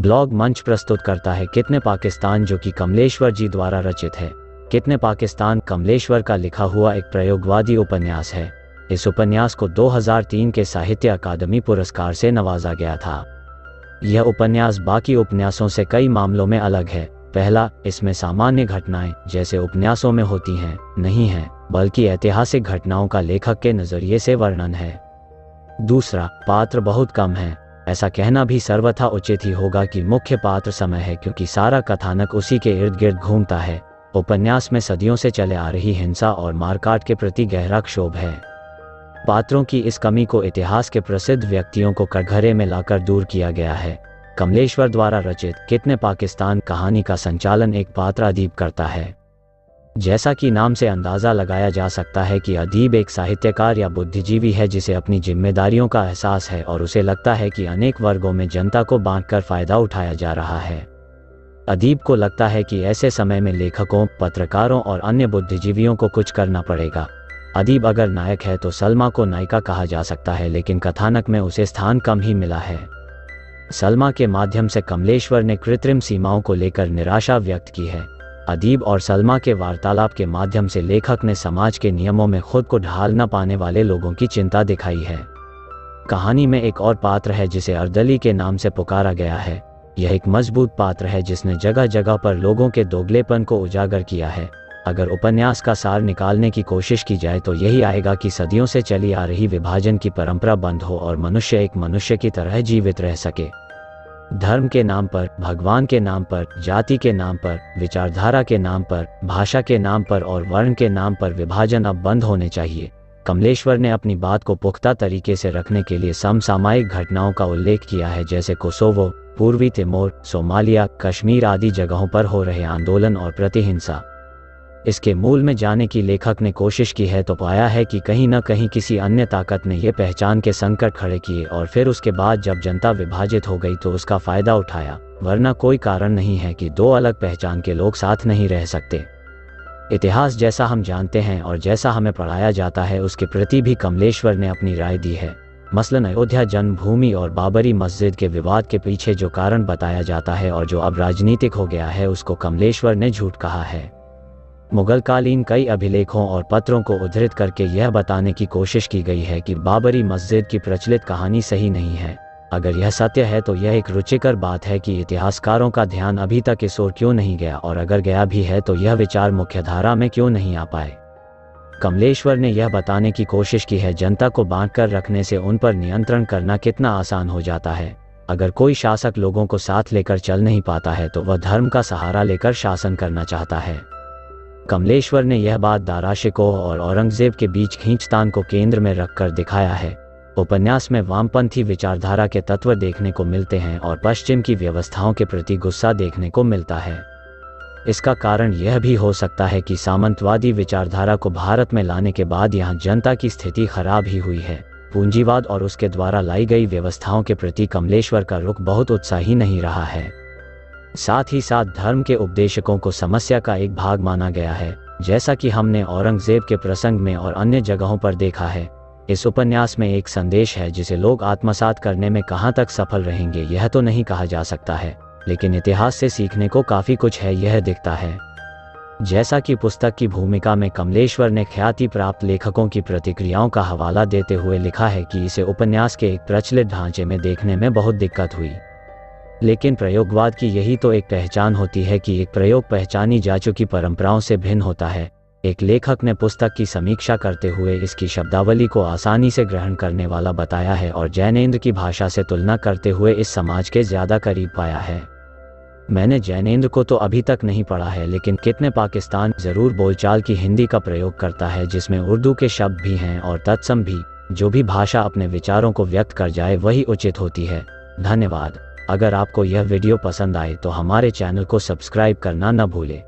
Blog मंच प्रस्तुत करता है कितने पाकिस्तान, जो कि कमलेश्वर जी द्वारा रचित है। कितने पाकिस्तान कमलेश्वर का लिखा हुआ एक प्रयोगवादी उपन्यास है। इस उपन्यास को 2003 के साहित्य अकादमी पुरस्कार से नवाजा गया था। यह उपन्यास बाकी उपन्यासों से कई मामलों में अलग है। पहला, इसमें सामान्य घटनाएं जैसे उपन्यासों में होती हैं नहीं हैं, बल्कि ऐतिहासिक घटनाओं का लेखक के नजरिए से वर्णन है। दूसरा, पात्र बहुत कम हैं। ऐसा कहना भी सर्वथा उचित ही होगा कि मुख्य पात्र समय है, क्योंकि सारा कथानक उसी के इर्द गिर्द घूमता है। उपन्यास में सदियों से चले आ रही हिंसा और मारकाट के प्रति गहरा क्षोभ है। पात्रों की इस कमी को इतिहास के प्रसिद्ध व्यक्तियों को कटघरे में लाकर दूर किया गया है। कमलेश्वर द्वारा रचित कितने पाकिस्तान कहानी का संचालन एक पात्र अदीब करता है। जैसा कि नाम से अंदाज़ा लगाया जा सकता है कि अदीब एक साहित्यकार या बुद्धिजीवी है जिसे अपनी जिम्मेदारियों का एहसास है और उसे लगता है कि अनेक वर्गों में जनता को बांटकर फ़ायदा उठाया जा रहा है। अदीब को लगता है कि ऐसे समय में लेखकों, पत्रकारों और अन्य बुद्धिजीवियों को कुछ करना पड़ेगा। अदीब अगर नायक है तो सलमा को नायिका कहा जा सकता है, लेकिन कथानक में उसे स्थान कम ही मिला है। सलमा के माध्यम से कमलेश्वर ने कृत्रिम सीमाओं को लेकर निराशा व्यक्त की है। अदीब और सलमा के वार्तालाप के माध्यम से लेखक ने समाज के नियमों में खुद को ढाल न पाने वाले लोगों की चिंता दिखाई है। कहानी में एक और पात्र है जिसे अर्दली के नाम से पुकारा गया है। यह एक मजबूत पात्र है जिसने जगह जगह पर लोगों के दोगलेपन को उजागर किया है। अगर उपन्यास का सार निकालने की कोशिश की जाए तो यही आएगा कि सदियों से चली आ रही विभाजन की परंपरा बंद हो और मनुष्य एक मनुष्य की तरह जीवित रह सके। धर्म के नाम पर, भगवान के नाम पर, जाति के नाम पर, विचारधारा के नाम पर, भाषा के नाम पर और वर्ण के नाम पर विभाजन अब बंद होने चाहिए। कमलेश्वर ने अपनी बात को पुख्ता तरीके से रखने के लिए समसामयिक घटनाओं का उल्लेख किया है, जैसे कोसोवो, पूर्वी तिमोर, सोमालिया, कश्मीर आदि जगहों पर हो रहे आंदोलन और प्रतिहिंसा। इसके मूल में जाने की लेखक ने कोशिश की है तो पाया है कि कहीं न कहीं किसी अन्य ताकत ने ये पहचान के संकट खड़े किए और फिर उसके बाद जब जनता विभाजित हो गई तो उसका फायदा उठाया, वरना कोई कारण नहीं है कि दो अलग पहचान के लोग साथ नहीं रह सकते। इतिहास जैसा हम जानते हैं और जैसा हमें पढ़ाया जाता है उसके प्रति भी कमलेश्वर ने अपनी राय दी है। मसलन अयोध्या जन्मभूमि और बाबरी मस्जिद के विवाद के पीछे जो कारण बताया जाता है और जो अब राजनीतिक हो गया है, उसको कमलेश्वर ने झूठ कहा है। मुगलकालीन कई अभिलेखों और पत्रों को उद्धृत करके यह बताने की कोशिश की गई है कि बाबरी मस्जिद की प्रचलित कहानी सही नहीं है। अगर यह सत्य है तो यह एक रुचिकर बात है कि इतिहासकारों का ध्यान अभी तक इस ओर क्यों नहीं गया, और अगर गया भी है तो यह विचार मुख्यधारा में क्यों नहीं आ पाए। कमलेश्वर ने यह बताने की कोशिश की है जनता को बांटकर रखने से उन पर नियंत्रण करना कितना आसान हो जाता है। अगर कोई शासक लोगों को साथ लेकर चल नहीं पाता है तो वह धर्म का सहारा लेकर शासन करना चाहता है। कमलेश्वर ने यह बात दारा शिकोह और औरंगजेब के बीच खींचतान को केंद्र में रखकर दिखाया है। उपन्यास में वामपंथी विचारधारा के तत्व देखने को मिलते हैं और पश्चिम की व्यवस्थाओं के प्रति गुस्सा देखने को मिलता है। इसका कारण यह भी हो सकता है कि सामंतवादी विचारधारा को भारत में लाने के बाद यहाँ जनता की स्थिति खराब ही हुई है। पूंजीवाद और उसके द्वारा लाई गई व्यवस्थाओं के प्रति कमलेश्वर का रुख बहुत उत्साही नहीं रहा है। साथ ही साथ धर्म के उपदेशकों को समस्या का एक भाग माना गया है, जैसा कि हमने औरंगजेब के प्रसंग में और अन्य जगहों पर देखा है। इस उपन्यास में एक संदेश है जिसे लोग आत्मसात करने में कहां तक सफल रहेंगे यह तो नहीं कहा जा सकता है, लेकिन इतिहास से सीखने को काफ़ी कुछ है यह दिखता है। जैसा कि पुस्तक की भूमिका में कमलेश्वर ने ख्याति प्राप्त लेखकों की प्रतिक्रियाओं का हवाला देते हुए लिखा है कि इसे उपन्यास के एक प्रचलित ढांचे में देखने में बहुत दिक्कत हुई। लेकिन प्रयोगवाद की यही तो एक पहचान होती है कि एक प्रयोग पहचानी जा चुकी परंपराओं से भिन्न होता है। एक लेखक ने पुस्तक की समीक्षा करते हुए इसकी शब्दावली को आसानी से ग्रहण करने वाला बताया है और जैनेंद्र की भाषा से तुलना करते हुए इस समाज के ज़्यादा करीब पाया है। मैंने जैनेंद्र को तो अभी तक नहीं पढ़ा है, लेकिन कितने पाकिस्तान ज़रूर बोलचाल की हिंदी का प्रयोग करता है जिसमें उर्दू के शब्द भी हैं और तत्सम भी। जो भी भाषा अपने विचारों को व्यक्त कर जाए वही उचित होती है। धन्यवाद। अगर आपको यह वीडियो पसंद आए तो हमारे चैनल को सब्सक्राइब करना न भूलें।